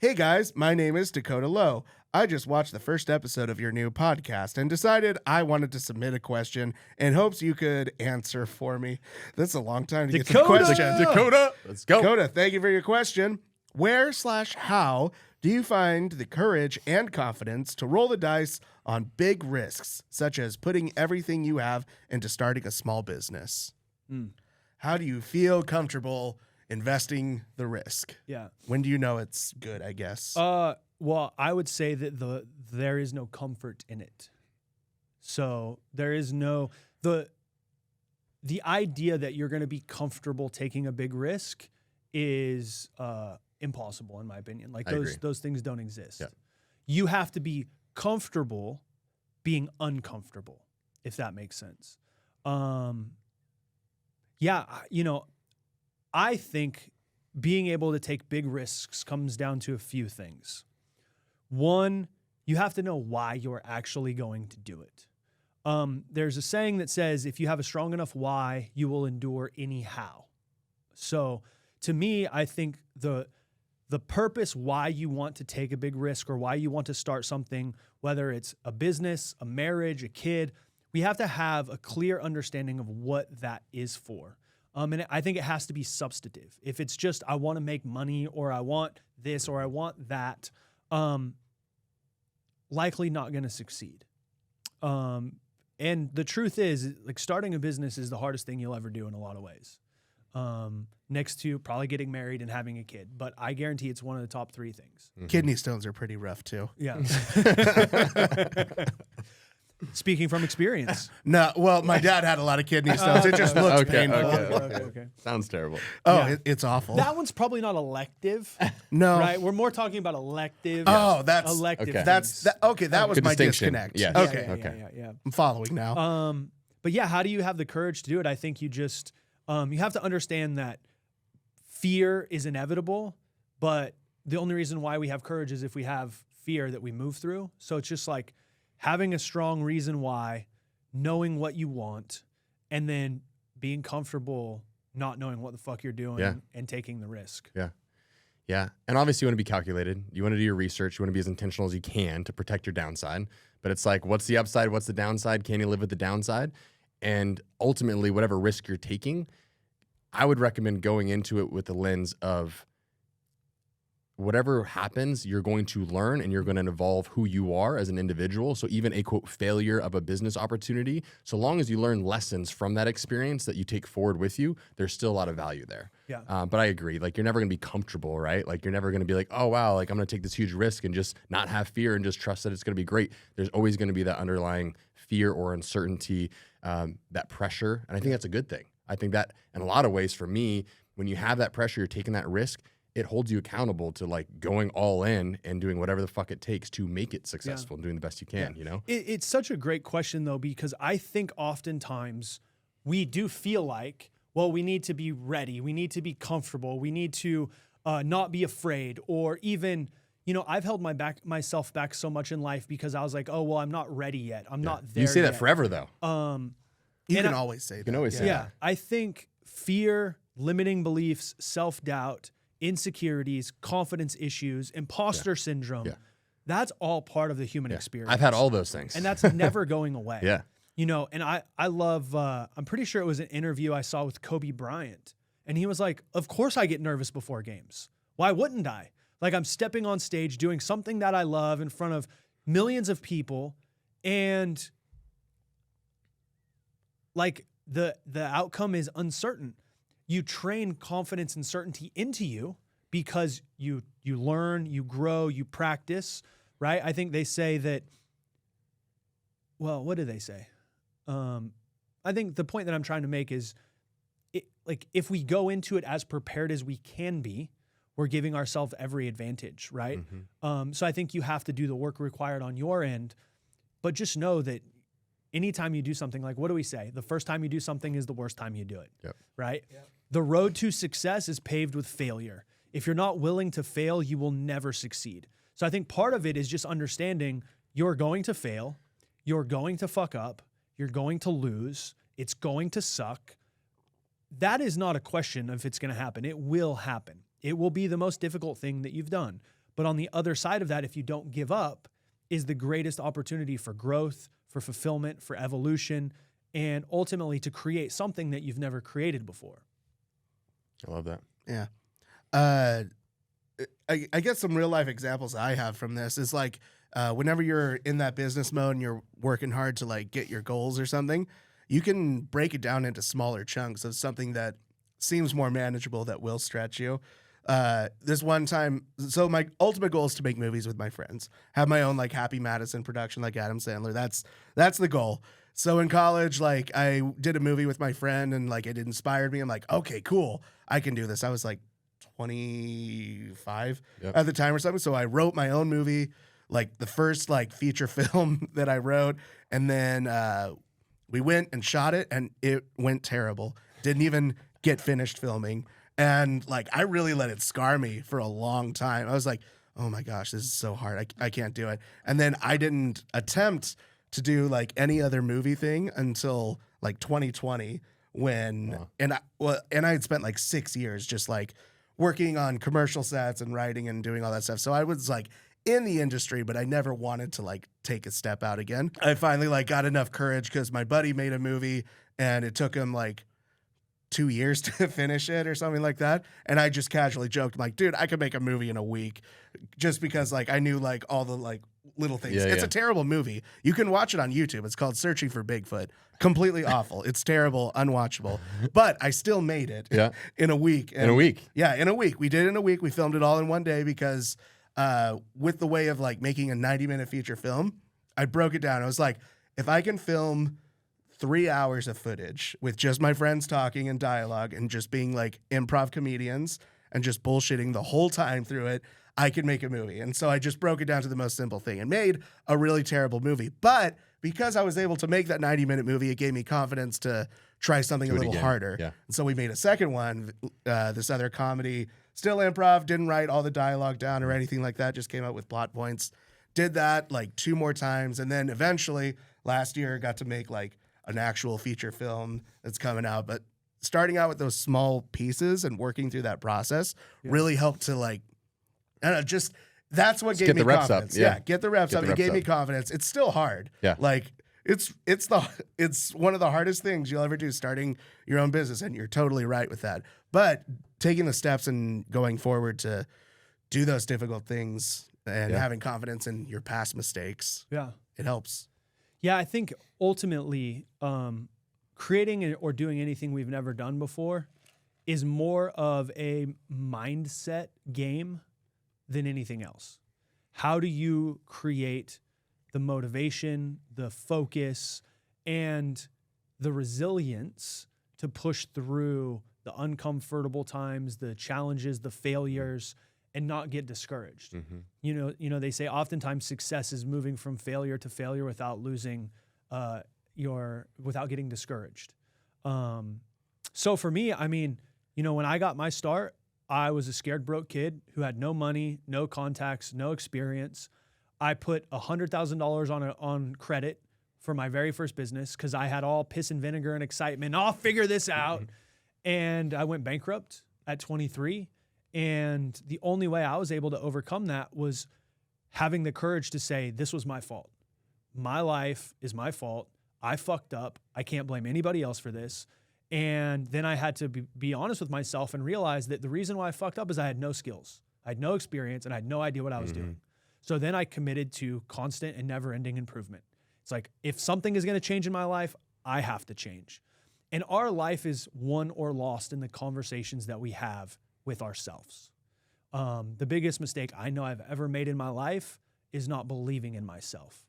Hey guys, my name is Dakota Lowe. I just watched the first episode of your new podcast and decided I wanted to submit a question in hopes you could answer for me. That's a long time to get to the question. Dakota, let's go. Dakota, thank you for your question. Where/how do you find the courage and confidence to roll the dice on big risks, such as putting everything you have into starting a small business? How do you feel comfortable investing the risk? Yeah. When do you know it's good, I guess? Well, I would say that there is no comfort in it. So there is no the idea that you're going to be comfortable taking a big risk is impossible in my opinion. Like those things don't exist. Yeah. You have to be comfortable being uncomfortable, if that makes sense. I think being able to take big risks comes down to a few things. One, you have to know why you're actually going to do it. There's a saying that says, if you have a strong enough why, you will endure anyhow. So to me, I think the purpose why you want to take a big risk or why you want to start something, whether it's a business, a marriage, a kid, we have to have a clear understanding of what that is for. And I think it has to be substantive. If it's just, I want to make money or I want this or I want that, likely not going to succeed. And the truth is, like, starting a business is the hardest thing you'll ever do in a lot of ways. Next to probably getting married and having a kid. But I guarantee it's one of the top 3 things. Kidney stones are pretty rough too. Yeah. Speaking from experience. No, well, my dad had a lot of kidney stones. It just looks painful. Okay. Sounds terrible. Oh, Yeah. it's awful. That one's probably not elective. No. Right? We're more talking about elective. Oh, that's elective. okay. That's things. okay. That was Good my distinction. disconnect. Yes. Okay. Yeah. I'm following now. But yeah, how do you have the courage to do it? I think you just you have to understand that fear is inevitable, but the only reason why we have courage is if we have fear that we move through. So it's just like having a strong reason why, knowing what you want, and then being comfortable not knowing what the fuck you're doing and taking the risk. Yeah. And obviously you want to be calculated. You want to do your research. You want to be as intentional as you can to protect your downside. But it's like, what's the upside? What's the downside? Can you live with the downside? And ultimately, whatever risk you're taking, I would recommend going into it with the lens of whatever happens, you're going to learn and you're going to evolve who you are as an individual. So even a quote failure of a business opportunity, so long as you learn lessons from that experience that you take forward with you, there's still a lot of value there. Yeah. But I agree. Like, you're never going to be comfortable, right? Like, you're never going to be like, oh, wow, like I'm going to take this huge risk and just not have fear and just trust that it's going to be great. There's always going to be that underlying fear or uncertainty, that pressure. And I think that's a good thing. I think that in a lot of ways for me, when you have that pressure, you're taking that risk, it holds you accountable to like going all in and doing whatever the fuck it takes to make it successful and doing the best you can, you know? It's such a great question though, because I think oftentimes we do feel like, well, we need to be ready. We need to be comfortable. We need to not be afraid, or even, you know, I've held myself back so much in life because I was like, oh, well, I'm not ready yet. I'm not there You say yet. that forever though. You can always say that. You can always say Yeah. that. I think fear, limiting beliefs, self-doubt, insecurities, confidence issues, imposter syndrome. Yeah. That's all part of the human experience. I've had all those things. And that's never going away. Yeah. You know, and I love, I'm pretty sure it was an interview I saw with Kobe Bryant. And he was like, of course I get nervous before games. Why wouldn't I? Like, I'm stepping on stage, doing something that I love in front of millions of people. And like the outcome is uncertain. You train confidence and certainty into you because you learn, you grow, you practice, right? I think they say that, well, what do they say? I think the point that I'm trying to make is, like, if we go into it as prepared as we can be, we're giving ourselves every advantage, right? So I think you have to do the work required on your end, but just know that anytime you do something, like, what do we say? The first time you do something is the worst time you do it, right? Yep. The road to success is paved with failure. If you're not willing to fail, you will never succeed. So I think part of it is just understanding you're going to fail, you're going to fuck up, you're going to lose, it's going to suck. That is not a question of if it's going to happen. It will happen. It will be the most difficult thing that you've done. But on the other side of that, if you don't give up, is the greatest opportunity for growth, for fulfillment, for evolution, and ultimately to create something that you've never created before. I love that. Yeah. I guess some real life examples I have from this is like whenever you're in that business mode and you're working hard to like get your goals or something, you can break it down into smaller chunks of something that seems more manageable that will stretch you. This one time, so my ultimate goal is to make movies with my friends, have my own like Happy Madison production like Adam Sandler. That's the goal. So in college, like I did a movie with my friend and like it inspired me. I'm like, okay, cool, I can do this. I was like 25 at the time or something. So I wrote my own movie, like the first like feature film that I wrote. And then we went and shot it and it went terrible. Didn't even get finished filming. And like, I really let it scar me for a long time. I was like, oh my gosh, this is so hard. I can't do it. And then I didn't attempt to do like any other movie thing until like 2020 when, and I had spent like 6 years just like working on commercial sets and writing and doing all that stuff. So I was like in the industry, but I never wanted to like take a step out again. I finally like got enough courage because my buddy made a movie and it took him like 2 years to finish it or something like that. And I just casually joked, I'm like, dude, I could make a movie in a week just because like I knew like all the like little things. It's a terrible movie. You can watch it on YouTube. It's called Searching for Bigfoot. Completely awful. It's terrible, unwatchable. But I still made it in a week. And, in a week? Yeah, in a week. We did it in a week. We filmed it all in one day because with the way of like making a 90-minute feature film, I broke it down. I was like, if I can film 3 hours of footage with just my friends talking and dialogue and just being like improv comedians and just bullshitting the whole time through it, I could make a movie. And so I just broke it down to the most simple thing and made a really terrible movie. But because I was able to make that 90-minute movie, it gave me confidence to try something a little harder. Yeah. And so we made a second one, this other comedy, still improv, didn't write all the dialogue down or anything like that, just came out with plot points. Did that like 2 more times. And then eventually last year got to make like an actual feature film that's coming out. But starting out with those small pieces and working through that process really helped to like, I don't know, just that's what gave me confidence. Get the reps up. It gave me confidence. It's still hard. Yeah. Like it's one of the hardest things you'll ever do, starting your own business, and you're totally right with that. But taking the steps and going forward to do those difficult things and having confidence in your past mistakes, it helps. Yeah, I think ultimately creating or doing anything we've never done before is more of a mindset game than anything else. How do you create the motivation, the focus, and the resilience to push through the uncomfortable times, the challenges, the failures, and not get discouraged? Mm-hmm. You know, they say oftentimes success is moving from failure to failure without losing without getting discouraged. So for me, I mean, you know, when I got my start, I was a scared broke kid who had no money, no contacts, no experience. I put $100,000 on credit for my very first business because I had all piss and vinegar and excitement. I'll figure this out. And I went bankrupt at 23. And the only way I was able to overcome that was having the courage to say, this was my fault. My life is my fault. I fucked up. I can't blame anybody else for this. And then I had to be honest with myself and realize that the reason why I fucked up is I had no skills. I had no experience and I had no idea what I was doing. So then I committed to constant and never-ending improvement. It's like, if something is going to change in my life, I have to change. And our life is won or lost in the conversations that we have with ourselves. The biggest mistake I know I've ever made in my life is not believing in myself.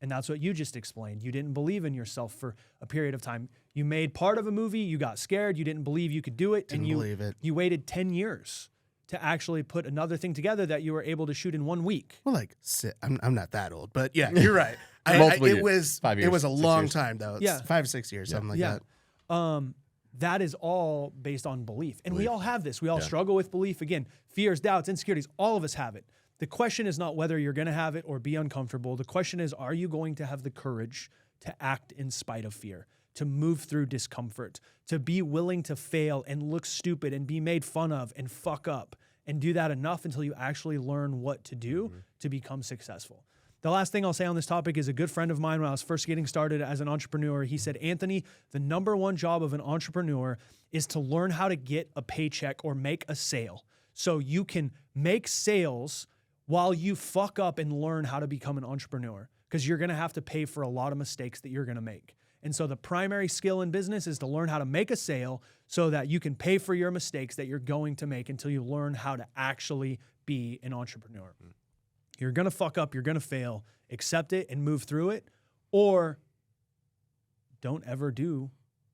And that's what you just explained. You didn't believe in yourself for a period of time. You made part of a movie, you got scared, you didn't believe you could do it, you waited 10 years to actually put another thing together that you were able to shoot in 1 week. Well, like, I'm not that old, but yeah, you're right. It was 5 years, it was a 6 long years. time though. It's 5, 6 years, something like that. That is all based on belief. And we all have this. We all struggle with belief. Again, fears, doubts, insecurities, all of us have it. The question is not whether you're going to have it or be uncomfortable. The question is, are you going to have the courage to act in spite of fear, to move through discomfort, to be willing to fail and look stupid and be made fun of and fuck up and do that enough until you actually learn what to do to become successful. The last thing I'll say on this topic is a good friend of mine when I was first getting started as an entrepreneur. He said, Anthony, the number one job of an entrepreneur is to learn how to get a paycheck or make a sale. So you can make sales while you fuck up and learn how to become an entrepreneur, because you're going to have to pay for a lot of mistakes that you're going to make. And so the primary skill in business is to learn how to make a sale so that you can pay for your mistakes that you're going to make until you learn how to actually be an entrepreneur. You're going to fuck up, you're going to fail, accept it and move through it, or don't ever do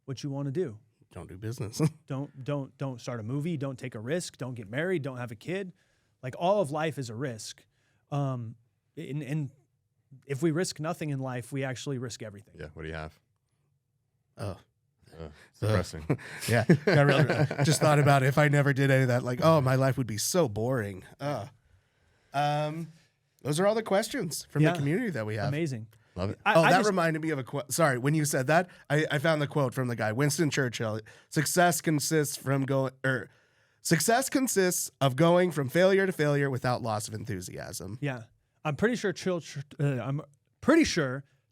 what you want to do. Don't do business. Don't start a movie, don't take a risk, don't get married, don't have a kid. Like, all of life is a risk. And if we risk nothing in life, we actually risk everything. Yeah. What do you have? Oh. It's depressing. Yeah. Got really, just thought about it. If I never did any of that, like, oh, my life would be so boring. Those are all the questions from the community that we have. Amazing. Love it. That reminded me of a quote. Sorry, when you said that, I found the quote from the guy, Winston Churchill. Success consists of going from failure to failure without loss of enthusiasm. Yeah. I'm pretty sure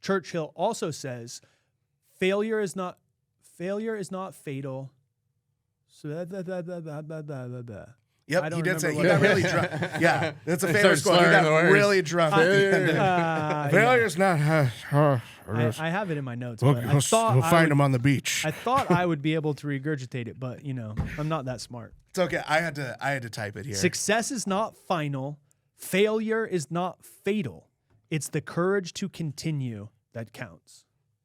Churchill also says failure is not fatal. Yep, he did say he what got it really drunk. Yeah, that's a famous quote. He slurring the got words. really drunk. Failure's not. I have it in my notes. But I thought we'll find him on the beach. I thought I would be able to regurgitate it, but I'm not that smart. It's okay. I had to type it here. Success is not final. Failure is not fatal. It's the courage to continue that counts.